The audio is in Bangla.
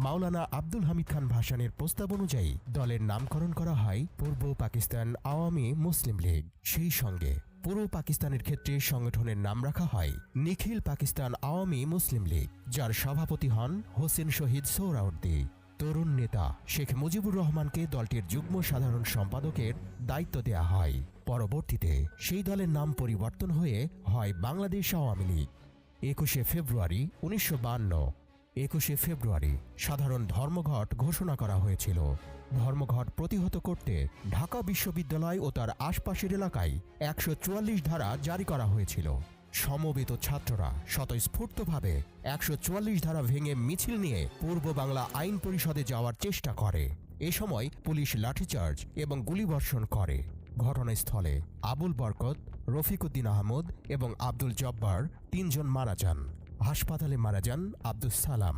মাওলানা আব্দুল হামিদ খান ভাসানীর প্রস্তাব অনুযায়ী দলের নামকরণ করা হয় পূর্ব পাকিস্তান আওয়ামী মুসলিম লীগ। সেই সঙ্গে পূর্ব পাকিস্তানের ক্ষেত্রে সংগঠনের নাম রাখা হয় নিখিল পাকিস্তান আওয়ামী মুসলিম লীগ, যার সভাপতি হন হোসেন শহীদ সোহরাওয়ার্দী। তরুণ নেতা শেখ মুজিবুর রহমানকে দলটির যুগ্ম সাধারণ সম্পাদকের দায়িত্ব দেয়া হয়। পরবর্তীতে সেই দলের নাম পরিবর্তন হয়ে হয় বাংলাদেশ আওয়ামী লীগ। 21শে ফেব্রুয়ারি 1952 21শে ফেব্রুয়ারি সাধারণ ধর্মঘট ঘোষণা করা হয়েছিল। ধর্মঘট প্রতিহত করতে ঢাকা বিশ্ববিদ্যালয় ও তার আশপাশের এলাকায় 144 ধারা জারি করা হয়েছিল। সমবেত ছাত্ররা স্বতঃস্ফূর্তভাবে 144 ধারা ভেঙে মিছিল নিয়ে পূর্ব বাংলা আইন পরিষদে যাওয়ার চেষ্টা করে। এ সময় পুলিশ লাঠিচার্জ এবং গুলিবর্ষণ করে। ঘটনাস্থলে আবুল বরকত, রফিকুদ্দিন আহমদ এবং আব্দুল জব্বার 3 জন মারা যান। হাসপাতালে মারা যান আব্দুস সালাম।